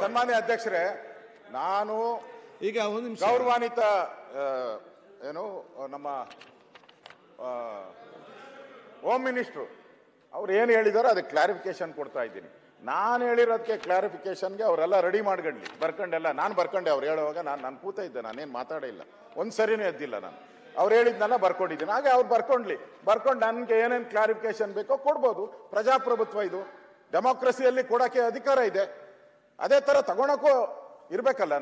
ಸನ್ಮಾನ್ಯ ಅಧ್ಯಕ್ಷರೇ, ನಾನು ಈಗ ಒಂದು ನಿಮಿಷ ಗೌರವಾನ್ವಿತ ಏನು ನಮ್ಮ ಹೋಮ್ ಮಿನಿಸ್ಟ್ರು ಅವ್ರು ಏನು ಹೇಳಿದಾರೋ ಅದಕ್ಕೆ ಕ್ಲಾರಿಫಿಕೇಶನ್ ಕೊಡ್ತಾ ಇದ್ದೀನಿ. ನಾನು ಹೇಳಿರೋದಕ್ಕೆ ಕ್ಲಾರಿಫಿಕೇಶನ್ಗೆ ಅವರೆಲ್ಲ ರೆಡಿ ಮಾಡ್ಕೊಂಡ್ಲಿ ಬರ್ಕೊಂಡೆಲ್ಲ. ನಾನು ಬರ್ಕೊಂಡೆ ಅವ್ರು ಹೇಳುವಾಗ ನಾನು ಕೂತ ಇದ್ದೆ, ನಾನೇನು ಮಾತಾಡೇ ಇಲ್ಲ, ಒಂದು ಸರಿನೂ ಎದ್ದಿಲ್ಲ. ನಾನು ಅವ್ರು ಹೇಳಿದ್ನೆಲ್ಲ ಬರ್ಕೊಂಡಿದ್ದೀನಿ. ಹಾಗೆ ಅವ್ರು ಬರ್ಕೊಂಡು ನನಗೆ ಏನೇನು ಕ್ಲಾರಿಫಿಕೇಶನ್ ಬೇಕೋ ಕೊಡ್ಬೋದು. ಪ್ರಜಾಪ್ರಭುತ್ವ ಇದು, ಡೆಮೋಕ್ರಸಿಯಲ್ಲಿ ಕೊಡೋಕ್ಕೆ ಅಧಿಕಾರ ಇದೆ. ಅದೇ ಥರ ತಗೊಳಕ್ಕೂ ಇರಬೇಕಲ್ಲ.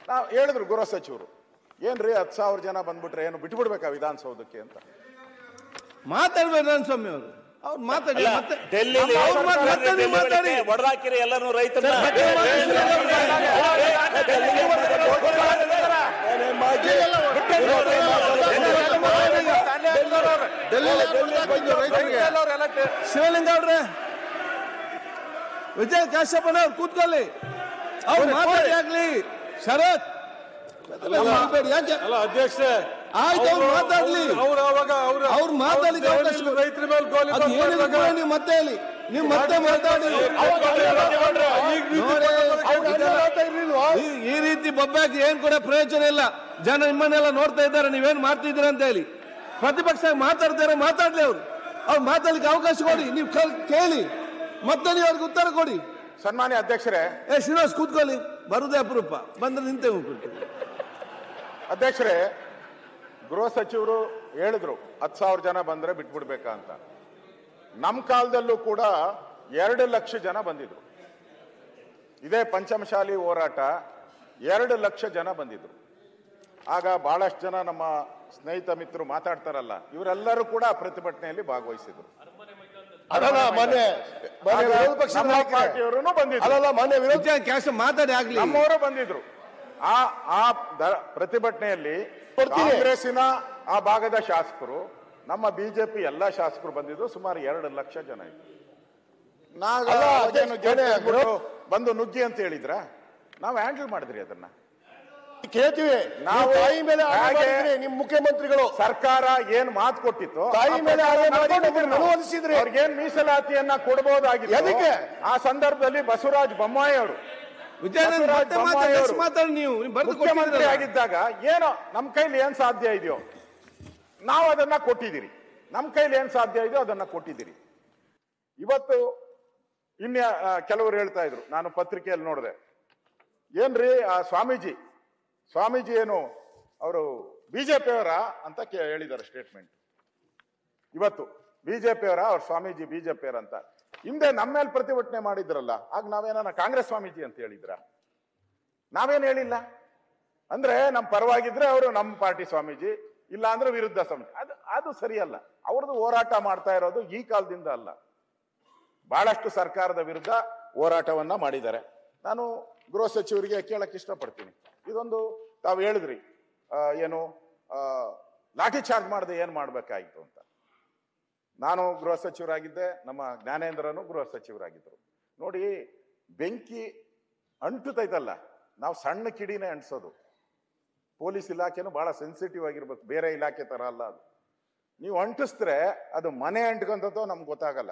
ನಾವು ಹೇಳಿದ್ರು ಗೃಹ ಸಚಿವರು, ಏನ್ರಿ 10,000 ಜನ ಬಂದ್ಬಿಟ್ರೆ ಏನು ಬಿಟ್ಬಿಡ್ಬೇಕಾ ವಿಧಾನಸೌಧಕ್ಕೆ ಅಂತ ಮಾತಾಡ್ಬೇಡ ಸ್ವಾಮಿ ಅವರು. ಅವ್ರು ಮಾತಾಡಿ ಹೊಡೆದಾಕಿರಿ ಎಲ್ಲರೂ ರೈತರು. ಶಿವಲಿಂಗ ಅವ್ರೆ, ವಿಜಯ ಕಾಶ್ಯಪಣ್ಣ ಅವ್ರು ಕೂತ್ಕೊಳ್ಳಿ, ಅವ್ರು ಮಾತಾಡಿ ಆಗ್ಲಿ. ಶರತ್ ಯಾಕೆ ಅಧ್ಯಕ್ಷ ಆಯ್ತು, ಅವ್ರು ಮಾತಾಡ್ಲಿ. ಅವ್ರು ಮಾತಾಡಿ ರೈತರ ಮೇಲೆ ನೀವು ಮತ್ತೆ ಹೇಳಿ, ನೀವು ಮತ್ತೆ ಮಾತಾಡಿ. ಈ ರೀತಿ ಬೊಬ್ಬಾಕಿ ಏನ್ ಕೂಡ ಪ್ರಯೋಜನ ಇಲ್ಲ. ಜನ ನಿಮ್ಮನ್ನೆಲ್ಲ ನೋಡ್ತಾ ಇದ್ದಾರೆ, ನೀವೇನ್ ಮಾಡ್ತಿದ್ದೀರ ಅಂತ ಹೇಳಿ. ಪ್ರತಿಪಕ್ಷ ಮಾತಾಡ್ತಾರೆ, ಮಾತಾಡ್ಲಿ. ಅವ್ರು ಮಾತಾಡ್ಲಿಕ್ಕೆ ಅವಕಾಶ ಕೊಡಿ, ನೀವು ಕೇಳಿ, ಮತ್ತೆ ನೀವು ಅವ್ರಿಗೆ ಉತ್ತರ ಕೊಡಿ. ಸನ್ಮಾನ್ಯ ಅಧ್ಯಕ್ಷರೇ, ಶ್ರೀನಿವಾಸ್ ಕೂತ್ಕೊಳ್ಳಿ, ಬರುದೇ ಅಪರೂಪ, ಬಂದ್ರೆ ನಿಂತೆ ಹೋಗ್ಬಿಟ್ಟು. ಅಧ್ಯಕ್ಷರೇ, ಗೃಹ ಸಚಿವರು ಹೇಳಿದ್ರು 10,000 ಜನ ಬಂದ್ರೆ ಬಿಟ್ಬಿಡ್ಬೇಕಾ ಅಂತ. ನಮ್ಮ ಕಾಲದಲ್ಲೂ ಕೂಡ 2 ಲಕ್ಷ ಜನ ಬಂದಿದ್ರು. ಇದೇ ಪಂಚಮಶಾಲಿ ಹೋರಾಟ 2 ಲಕ್ಷ ಜನ ಬಂದಿದ್ರು. ಆಗ ಬಹಳಷ್ಟು ಜನ ನಮ್ಮ ಸ್ನೇಹಿತ ಮಿತ್ರರು ಮಾತಾಡ್ತಾರಲ್ಲ, ಇವರೆಲ್ಲರೂ ಕೂಡ ಪ್ರತಿಭಟನೆಯಲ್ಲಿ ಭಾಗವಹಿಸಿದ್ರು. ಪಾರ್ಟಿಯವರು ಬಂದಿದ್ರು, ಮಾತಾಡಿ ಆಗ್ಲಿ, ನಮ್ಮವರು ಬಂದಿದ್ರು. ಆ ಪ್ರತಿಭಟನೆಯಲ್ಲಿ ಕಾಂಗ್ರೆಸ್ಸಿನ ಆ ಭಾಗದ ಶಾಸಕರು, ನಮ್ಮ ಬಿಜೆಪಿ ಎಲ್ಲಾ ಶಾಸಕರು ಬಂದಿದ್ರು. ಸುಮಾರು 2 ಲಕ್ಷ ಜನ ಇದ್ರು. ಬಂದು ನುಗ್ಗಿ ಅಂತ ಹೇಳಿದ್ರ, ನಾವು ಹ್ಯಾಂಡಲ್ ಮಾಡಿದ್ರಿ ಅದನ್ನ. ಕೇಳ್ತೀವಿ ನಾವು. ತಾಯಿ ಮೇಲೆ ನಿಮ್ ಮುಖ್ಯಮಂತ್ರಿಗಳು ಸರ್ಕಾರ ಏನ್ ಮಾತು ಕೊಟ್ಟಿತ್ತು, ತಾಯಿ ಮೇಲೆ ಅನುವಾದಿಸಿದ್ರಿ. ಅವ್ರಿಗೇನ್ ಮೀಸಲಾತಿಯನ್ನ ಕೊಡಬಹುದಾಗಿದೆ. ಅದಕ್ಕೆ ಆ ಸಂದರ್ಭದಲ್ಲಿ ಬಸವರಾಜ ಬೊಮ್ಮಾಯಿ ಅವರು ಮುಖ್ಯಮಂತ್ರಿ ಆಗಿದ್ದಾಗ ಏನೋ ನಮ್ಮ ಕೈಲಿ ಏನ್ ಸಾಧ್ಯ ಇದೆಯೋ ನಾವು ಅದನ್ನ ಕೊಟ್ಟಿದ್ದೀರಿ. ನಮ್ಮ ಕೈಲಿ ಏನ್ ಸಾಧ್ಯ ಇದೆಯೋ ಅದನ್ನ ಕೊಟ್ಟಿದ್ದೀರಿ. ಇವತ್ತು ಇನ್ಯ ಕೆಲವರು ಹೇಳ್ತಾ ಇದ್ರು, ನಾನು ಪತ್ರಿಕೆಯಲ್ಲಿ ನೋಡಿದೆ, ಏನ್ರಿ ಆ ಸ್ವಾಮೀಜಿ ಏನು ಅವರು ಬಿಜೆಪಿಯವರ ಅಂತ ಹೇಳಿದ್ದಾರೆ ಸ್ಟೇಟ್ಮೆಂಟ್. ಇವತ್ತು ಬಿಜೆಪಿಯವರ, ಅವ್ರ ಸ್ವಾಮೀಜಿ ಬಿಜೆಪಿಯವರ ಅಂತ. ಹಿಂದೆ ನಮ್ಮ ಮೇಲೆ ಪ್ರತಿಭಟನೆ ಮಾಡಿದ್ರಲ್ಲ, ಆಗ ನಾವೇನ ಕಾಂಗ್ರೆಸ್ ಸ್ವಾಮೀಜಿ ಅಂತ ಹೇಳಿದ್ರ? ನಾವೇನು ಹೇಳಿಲ್ಲ. ಅಂದ್ರೆ ನಮ್ಮ ಪರವಾಗಿದ್ರೆ ಅವರು ನಮ್ಮ ಪಾರ್ಟಿ ಸ್ವಾಮೀಜಿ, ಇಲ್ಲ ಅಂದ್ರೆ ವಿರುದ್ಧ ಸ್ವಾಮೀಜಿ. ಅದು ಸರಿಯಲ್ಲ. ಅವ್ರದ್ದು ಹೋರಾಟ ಮಾಡ್ತಾ ಇರೋದು ಈ ಕಾಲದಿಂದ ಅಲ್ಲ, ಬಹಳಷ್ಟು ಸರ್ಕಾರದ ವಿರುದ್ಧ ಹೋರಾಟವನ್ನ ಮಾಡಿದ್ದಾರೆ. ನಾನು ಗೃಹ ಸಚಿವರಿಗೆ ಕೇಳಕ್ ಇಷ್ಟಪಡ್ತೀನಿ, ಇದೊಂದು ತಾವು ಹೇಳಿದ್ರಿ ಏನು ಲಾಠಿ ಚಾರ್ಜ್ ಮಾಡದೆ ಏನ್ ಮಾಡ್ಬೇಕಾಯ್ತು ಅಂತ. ನಾನು ಗೃಹ ಸಚಿವರಾಗಿದ್ದೆ, ನಮ್ಮ ಜ್ಞಾನೇಂದ್ರನು ಗೃಹ ಸಚಿವರಾಗಿದ್ದರು. ನೋಡಿ, ಬೆಂಕಿ ಅಂಟುತ್ತೈತಲ್ಲ, ನಾವು ಸಣ್ಣ ಕಿಡಿನೇ ಅಂಟಿಸೋದು. ಪೊಲೀಸ್ ಇಲಾಖೆನೂ ಬಹಳ ಸೆನ್ಸಿಟಿವ್ ಆಗಿರ್ಬೇಕು, ಬೇರೆ ಇಲಾಖೆ ತರ ಅಲ್ಲ ಅದು. ನೀವು ಅಂಟಿಸಿದ್ರೆ ಅದು ಮನೆ ಅಂಟ್ಕೊಂತೋ ನಮ್ಗೆ ಗೊತ್ತಾಗಲ್ಲ,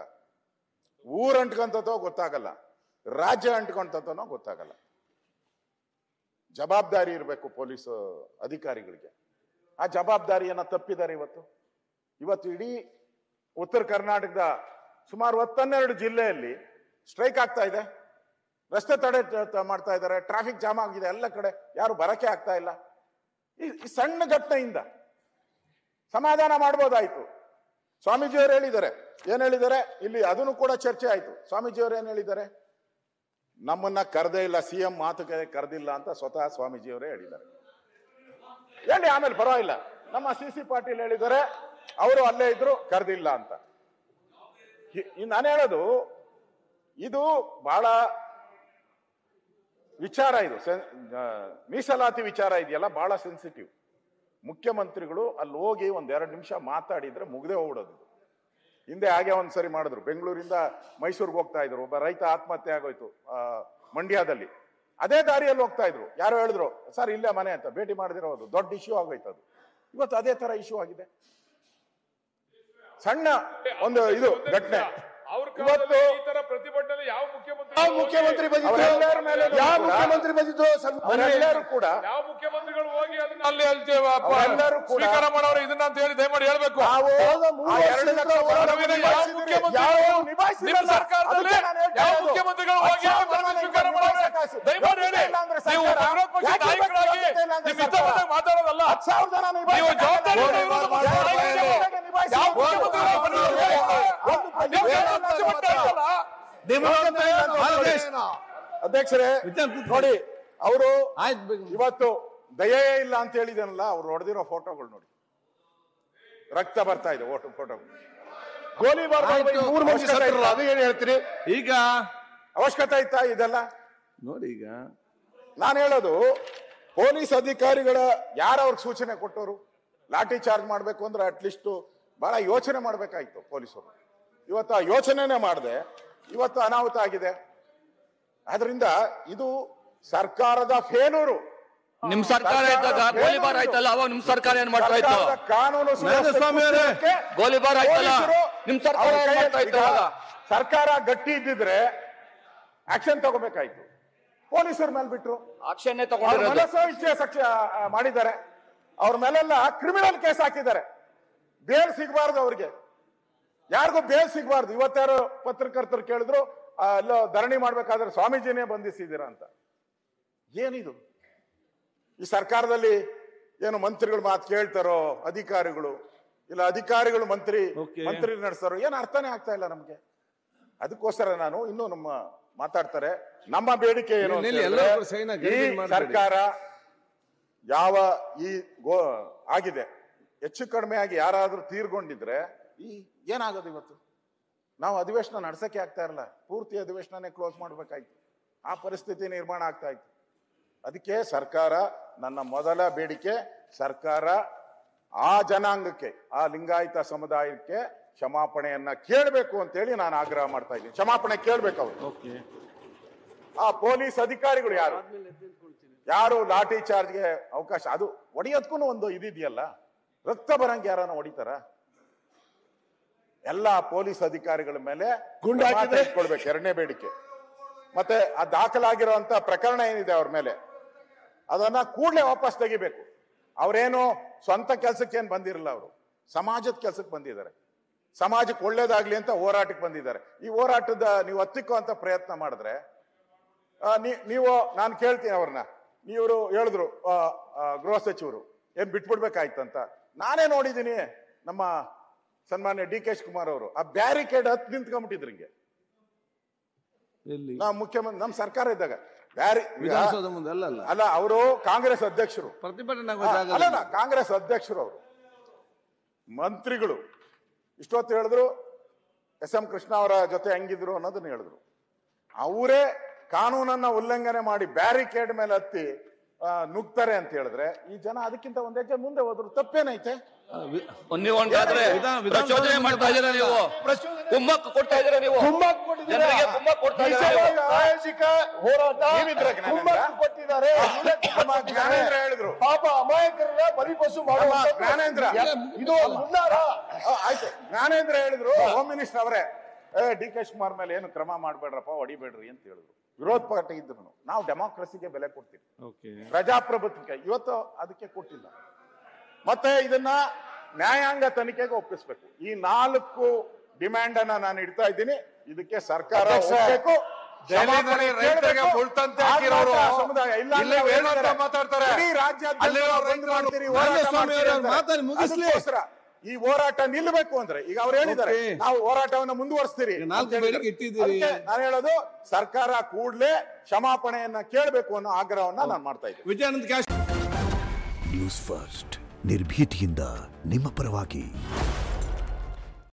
ಊರ್ ಅಂಟ್ಕೊಂತೋ ಗೊತ್ತಾಗಲ್ಲ, ರಾಜ್ಯ ಅಂಟ್ಕೊಂತನೋ ಗೊತ್ತಾಗಲ್ಲ. ಜವಾಬ್ದಾರಿ ಇರಬೇಕು ಪೊಲೀಸ್ ಅಧಿಕಾರಿಗಳಿಗೆ. ಆ ಜವಾಬ್ದಾರಿಯನ್ನ ತಪ್ಪಿದ್ದಾರೆ. ಇವತ್ತು ಇಡೀ ಉತ್ತರ ಕರ್ನಾಟಕದ ಸುಮಾರು 12 ಜಿಲ್ಲೆಯಲ್ಲಿ ಸ್ಟ್ರೈಕ್ ಆಗ್ತಾ ಇದೆ, ರಸ್ತೆ ತಡೆ ಮಾಡ್ತಾ ಇದ್ದಾರೆ, ಟ್ರಾಫಿಕ್ ಜಾಮ್ ಆಗಿದೆ ಎಲ್ಲ ಕಡೆ, ಯಾರು ಬರಕ್ಕೆ ಆಗ್ತಾ ಇಲ್ಲ. ಈ ಸಣ್ಣ ಘಟನೆಯಿಂದ ಸಮಾಧಾನ ಮಾಡ್ಬೋದಾಯ್ತು. ಸ್ವಾಮೀಜಿಯವರು ಹೇಳಿದ್ದಾರೆ, ಏನ್ ಹೇಳಿದ್ದಾರೆ ಇಲ್ಲಿ, ಅದನ್ನು ಕೂಡ ಚರ್ಚೆ ಆಯ್ತು. ಸ್ವಾಮೀಜಿಯವರು ಏನ್ ಹೇಳಿದ್ದಾರೆ, ನಮ್ಮನ್ನ ಕರೆದೇ ಇಲ್ಲ, ಸಿಎಂ ಮಾತುಕತೆ ಕರೆದಿಲ್ಲ ಅಂತ ಸ್ವತಃ ಸ್ವಾಮೀಜಿಯವರೇ ಹೇಳಿದ್ದಾರೆ. ಹೇಳಿ, ಆಮೇಲೆ ಪರವಾಗಿಲ್ಲ. ನಮ್ಮ CC ಪಾಟೀಲ್ ಹೇಳಿದ್ದಾರೆ, ಅವರು ಅಲ್ಲೇ ಇದ್ರು, ಕರೆದಿಲ್ಲ ಅಂತ. ನಾನು ಹೇಳೋದು, ಇದು ಬಹಳ ವಿಚಾರ, ಇದು ಮೀಸಲಾತಿ ವಿಚಾರ ಇದೆಯಲ್ಲ, ಬಹಳ ಸೆನ್ಸಿಟಿವ್. ಮುಖ್ಯಮಂತ್ರಿಗಳು ಅಲ್ಲಿ ಹೋಗಿ 1-2 ನಿಮಿಷ ಮಾತಾಡಿದ್ರೆ ಮುಗ್ದೇ ಹೋಗ್ಬಿಡೋದು. ಹಿಂದೆ ಹಾಗೆ ಒಂದ್ಸರಿ ಮಾಡಿದ್ರು, ಬೆಂಗಳೂರಿಂದ ಮೈಸೂರಿಗೆ ಹೋಗ್ತಾ ಇದ್ರು, ಒಬ್ಬ ರೈತ ಆತ್ಮಹತ್ಯೆ ಆಗೋಯ್ತು ಮಂಡ್ಯದಲ್ಲಿ. ಅದೇ ದಾರಿಯಲ್ಲಿ ಹೋಗ್ತಾ ಇದ್ರು, ಯಾರೋ ಹೇಳಿದ್ರು ಸರ್ ಇಲ್ಲೇ ಮನೆ ಅಂತ, ಭೇಟಿ ಮಾಡದಿರೋದು ದೊಡ್ಡ ಇಶ್ಯೂ ಆಗೋಯ್ತು. ಅದು ಇವತ್ತು ಅದೇ ತರ ಇಶ್ಯೂ ಆಗಿದೆ. ಸಣ್ಣ ಒಂದು ಇದು ಘಟನೆ ಇವತ್ತು ಈ ತರ ಪ್ರತಿಭಟನೆ ಯಾವ ಮುಖ್ಯಮಂತ್ರಿ ಅವರೆಲ್ಲರ ಮೇಲೆ ಯಾವ ಮುಖ್ಯಮಂತ್ರಿ ಬಂದಿದ್ರು ಅವರೆಲ್ಲರೂ ಕೂಡ ಯಾವ ಮುಖ್ಯಮಂತ್ರಿಗಳು ಹೋಗಿ ಅದನ್ನ ಅಲ್ಲಿ ಅವರೆಲ್ಲರೂ ಕೂಡ ಸ್ವೀಕಾರ ಮಾಡೋರು ಇದನ್ನ ಅಂತ ಹೇಳಿ ದಯಮಾಡಿ ಹೇಳ್ಬೇಕು. ನಾವು ಆ 2 ಲಕ್ಷ ಹೋರಾಟವನ್ನು ಯಾವ ಮುಖ್ಯಮಂತ್ರಿ ನಿಮ್ಮ ಸರ್ಕಾರದಲ್ಲಿ ಯಾವ ಮುಖ್ಯಮಂತ್ರಿಗಳು ಹೋಗಿ ಸ್ವೀಕಾರ ಮಾಡೋರು ದಯಮಾಡಿ ಹೇಳಿ. ನೀವು ವಿರೋಧ ಪಕ್ಷ ನಾಯಕರಾಗಿ ನಿಮ್ಮ ಇಷ್ಟ ಬಂದಾಗ ಮಾತಾಡೋದಲ್ಲ. 10,000 ಜನ ನೀವು ಜವಾಬ್ದಾರಿ ಯಾವ ಅಧ್ಯಕ್ಷರೇ ನೋಡಿ, ಅವರು ಇವತ್ತು ದಯೆ ಇಲ್ಲ ಅಂತ ಹೇಳಿದನಲ್ಲ, ಅವ್ರು ಹೊಡೆದಿರೋ ಫೋಟೋಗಳು ನೋಡಿ, ರಕ್ತ ಬರ್ತಾ ಇದೆ ಫೋಟೋ. ಗೋಲಿಬಾರ್ 3 ಮಂದಿ ಸತ್ತರಲ್ಲ, ಅದು ಏನ್ ಹೇಳ್ತೀರಿ? ಈಗ ಅವಶ್ಯಕತೆ ಇತ್ತಾ ಇದೆಲ್ಲ? ನೋಡಿ, ಈಗ ನಾನು ಹೇಳೋದು, ಪೊಲೀಸ್ ಅಧಿಕಾರಿಗಳ ಯಾರು ಅವ್ರಿಗೆ ಸೂಚನೆ ಕೊಟ್ಟವರು ಲಾಠಿ ಚಾರ್ಜ್ ಮಾಡ್ಬೇಕು ಅಂದ್ರೆ ಅಟ್ಲೀಸ್ಟ್ ಬಹಳ ಯೋಚನೆ ಮಾಡ್ಬೇಕಾಯ್ತು ಪೊಲೀಸರು. ಇವತ್ತು ಆ ಯೋಚನೆನೇ ಮಾಡದೆ ಇವತ್ತು ಅನಾಹುತ ಆಗಿದೆ. ಆದ್ರಿಂದ ಇದು ಸರ್ಕಾರದ ಫೇಲೂರು. ನಿಮ್ ಸರ್ಕಾರ ಇದ್ದಾಗ ಗೋಲಿಬಾರ್ ಆಯ್ತಲ್ಲ, ಅವಾಗ ನಿಮ್ ಸರ್ಕಾರ ಏನ್ ಮಾಡ್ತಾ ಇತ್ತು? ಕಾನೂನು ಗೋಲಿಬಾರ್ ಆಯ್ತಲ್ಲ, ನಿಮ್ ಸರ್ಕಾರ ಏನ್ ಮಾಡ್ತಾ ಇತ್ತು? ಸರ್ಕಾರ ಗಟ್ಟಿ ಇದ್ದಿದ್ರೆ ಆಕ್ಷನ್ ತಗೋಬೇಕಾಯ್ತು. ಪೊಲೀಸರ ಮೇಲೆ ಬಿಟ್ರು, ಆಕ್ಷನ್ ಮನಸ್ಸೋ ಇಚ್ಛೆ ಮಾಡಿದ್ದಾರೆ. ಅವ್ರ ಮೇಲೆಲ್ಲ ಕ್ರಿಮಿನಲ್ ಕೇಸ್ ಹಾಕಿದ್ದಾರೆ. ಬೇಲ್ ಸಿಗಬಾರ್ದು ಅವ್ರಿಗೆ, ಯಾರಿಗೂ ಬೇಲ್ ಸಿಗಬಾರ್ದು. ಇವತ್ತಾರು ಪತ್ರಕರ್ತರು ಕೇಳಿದ್ರು, ಅಲ್ಲೋ ಧರಣಿ ಮಾಡ್ಬೇಕಾದ್ರೆ ಸ್ವಾಮೀಜಿನೇ ಬಂಧಿಸಿದ್ದೀರಾ ಅಂತ. ಏನಿದು? ಈ ಸರ್ಕಾರದಲ್ಲಿ ಏನು ಮಂತ್ರಿಗಳು ಮಾತು ಕೇಳ್ತಾರೋ ಅಧಿಕಾರಿಗಳು, ಇಲ್ಲ ಅಧಿಕಾರಿಗಳು ಮಂತ್ರಿ ನಡೆಸ್ತಾರೋ, ಏನು ಅರ್ಥನೇ ಆಗ್ತಾ ಇಲ್ಲ ನಮ್ಗೆ. ಅದಕ್ಕೋಸ್ಕರ ನಾನು ಇನ್ನೂ ನಮ್ಮ ಮಾತಾಡ್ತಾರೆ. ನಮ್ಮ ಬೇಡಿಕೆ ಏನು, ಈ ಸರ್ಕಾರ ಯಾವ ಈ ಆಗಿದೆ ಹೆಚ್ಚು ಕಡಿಮೆ ಆಗಿ ಯಾರಾದ್ರೂ ತೀರ್ಕೊಂಡಿದ್ರೆ ಈ ಏನಾಗೋದು? ಇವತ್ತು ನಾವು ಅಧಿವೇಶನ ನಡ್ಸಕ್ಕೆ ಆಗ್ತಾ ಇರಲ್ಲ, ಪೂರ್ತಿ ಅಧಿವೇಶನನೇ ಕ್ಲೋಸ್ ಮಾಡ್ಬೇಕಾಯ್ತು. ಆ ಪರಿಸ್ಥಿತಿ ನಿರ್ಮಾಣ ಆಗ್ತಾ ಇತ್ತು. ಅದಕ್ಕೆ ಸರ್ಕಾರ, ನನ್ನ ಮೊದಲ ಬೇಡಿಕೆ, ಸರ್ಕಾರ ಆ ಜನಾಂಗಕ್ಕೆ, ಆ ಲಿಂಗಾಯತ ಸಮುದಾಯಕ್ಕೆ ಕ್ಷಮಾಪಣೆಯನ್ನ ಕೇಳಬೇಕು ಅಂತೇಳಿ ನಾನು ಆಗ್ರಹ ಮಾಡ್ತಾ ಇದ್ದೀನಿ. ಕ್ಷಮಾಪಣೆ ಕೇಳ್ಬೇಕು ಅವರು. ಆ ಪೊಲೀಸ್ ಅಧಿಕಾರಿಗಳು ಯಾರು ಲಾಠಿ ಚಾರ್ಜ್ಗೆ ಅವಕಾಶ, ಅದು ಹೊಡೆಯೋದಕ್ಕೂ ಒಂದು ಇದಿದೆಯಲ್ಲ, ರಕ್ತ ಬರಂಗೆ ಯಾರನ್ನ ಹೊಡಿತಾರ? ಎಲ್ಲ ಪೊಲೀಸ್ ಅಧಿಕಾರಿಗಳ ಮೇಲೆ ಕೊಡ್ಬೇಕು, ಎರಡನೇ ಬೇಡಿಕೆ. ಮತ್ತೆ ಆ ದಾಖಲಾಗಿರುವಂತ ಪ್ರಕರಣ ಏನಿದೆ ಅವ್ರ ಮೇಲೆ, ಅದನ್ನ ಕೂಡಲೇ ವಾಪಸ್ ತೆಗಿಬೇಕು. ಅವ್ರೇನು ಸ್ವಂತ ಕೆಲ್ಸಕ್ಕೆ ಏನ್ ಬಂದಿರಲ್ಲ, ಅವರು ಸಮಾಜದ ಕೆಲ್ಸಕ್ಕೆ ಬಂದಿದ್ದಾರೆ. ಸಮಾಜಕ್ಕೆ ಒಳ್ಳೇದಾಗ್ಲಿ ಅಂತ ಹೋರಾಟಕ್ಕೆ ಬಂದಿದ್ದಾರೆ. ಈ ಹೋರಾಟದ ನೀವು ಹತ್ತಿಕ್ಕುವಂತ ಪ್ರಯತ್ನ ಮಾಡಿದ್ರೆ ನೀವು, ನಾನು ಕೇಳ್ತೀನಿ ಅವ್ರನ್ನ, ನೀವರು ಹೇಳಿದ್ರು ಗೃಹ ಸಚಿವರು ಏನ್ ಬಿಟ್ಬಿಡ್ಬೇಕಾಯ್ತಂತ. ನಾನೇ ನೋಡಿದ್ದೀನಿ ನಮ್ಮ ಸನ್ಮಾನ್ಯ ಡಿ.ಕೆ. ಶಿವಕುಮಾರ್ ಅವರು ಆ ಬ್ಯಾರಿಕೇಡ್ ಹತ್ತು ನಿಂತ್ಕೊಂಡ್ಬಿಟ್ಟಿದ್ರು ಹಿಂಗೆ. ನಾ ಮುಖ್ಯಮಂತ್ರಿ ನಮ್ಮ ಸರ್ಕಾರ ಇದ್ದಾಗ ಅಲ್ಲ, ಅವರು ಕಾಂಗ್ರೆಸ್ ಅಧ್ಯಕ್ಷರು, ಅಲ್ಲ ಕಾಂಗ್ರೆಸ್ ಅಧ್ಯಕ್ಷರು, ಅವರು ಮಂತ್ರಿಗಳು ಇಷ್ಟೊತ್ತು ಹೇಳಿದ್ರು ಎಸ್ ಎಂ ಕೃಷ್ಣ ಅವರ ಜೊತೆ ಹೆಂಗಿದ್ರು ಅನ್ನೋದನ್ನ ಹೇಳಿದ್ರು. ಅವರೇ ಕಾನೂನನ್ನ ಉಲ್ಲಂಘನೆ ಮಾಡಿ ಬ್ಯಾರಿಕೇಡ್ ಮೇಲೆ ಹತ್ತಿ ನುಗ್ತಾರೆ ಅಂತ ಹೇಳಿದ್ರೆ ಈ ಜನ ಅದಕ್ಕಿಂತ ಒಂದ್ ಹೆಜ್ಜೆ ಮುಂದೆ ಹೋದ್ರು ತಪ್ಪೇನೈತೆ? ಪ್ರಚೋದನೆ ಮಾಡ್ತಾ ಇದ್ದೀರಾ ನೀವು, ಕುಮ್ಮಕ್ಕು ಕೊಡ್ತಾ ಇದ್ದೀರಾ ನೀವು, ಜನರಿಗೆ ಕುಮ್ಮಕ್ಕು ಕೊಡ್ತಾ ಇದ್ದೀರಾ. ಸಾಮಾಜಿಕ ಹೋರಾಟ ಕೊಟ್ಟಿದ್ದಾರೆ. ಜ್ಞಾನೇಂದ್ರ ಹೇಳಿದ್ರು, ಪಾಪ ಅಮಾಯಕರನ್ನ ಬಲಿಪಶು ಜ್ಞಾನೇಂದ್ರ ಇದು ಆಯ್ತು. ಜ್ಞಾನೇಂದ್ರ ಹೇಳಿದ್ರು, ಹೋಮ್ ಮಿನಿಸ್ಟರ್ ಅವರೇ, ಡಿ.ಕೆ. ಶಿವಕುಮಾರ್ ಮೇಲೆ ಏನು ಕ್ರಮ ಮಾಡ್ಬೇಡ್ರಪ್ಪ, ಹೊಡಿಬೇಡ್ರಿ ಅಂತ ಹೇಳಿದ್ರು. ವಿರೋಧ ಪಾರ್ಟಿ ಇದ್ರು ನಾವು ಡೆಮಾಕ್ರಸಿಗೆ ಬೆಲೆ ಕೊಡ್ತೀವಿ, ಪ್ರಜಾಪ್ರಭುತ್ವಕ್ಕೆ. ಇವತ್ತು ಅದಕ್ಕೆ ಕೊಟ್ಟಿಲ್ಲ. ಮತ್ತೆ ಇದನ್ನ ನ್ಯಾಯಾಂಗ ತನಿಖೆಗೆ ಒಪ್ಪಿಸ್ಬೇಕು. ಈ 4 ಡಿಮ್ಯಾಂಡ್ ಅನ್ನ ನಾನು ಇಡ್ತಾ ಇದ್ದೀನಿ. ಇದಕ್ಕೆ ಸರ್ಕಾರ ಒಪ್ಪಬೇಕು. ಈ ಹೋರಾಟ ನಿಲ್ಲಬೇಕು ಅಂದ್ರೆ ಈಗ ಅವ್ರು ಹೇಳಿದ್ದಾರೆ, ನಾವು ಹೋರಾಟವನ್ನು ಮುಂದುವರಿಸ್ತೀರಿ. ನಾನು ಹೇಳೋದು, ಸರ್ಕಾರ ಕೂಡಲೇ ಕ್ಷಮಾಪಣೆಯನ್ನ ಕೇಳಬೇಕು ಅನ್ನೋ ಆಗ್ರಹವನ್ನ ನಾನು ಮಾಡ್ತಾ ಇದ್ದೀನಿ. ನ್ಯೂಸ್ ಫಸ್ಟ್, ನಿರ್ಭೀತಿಯಿಂದ ನಿಮ್ಮ ಪರವಾಗಿ.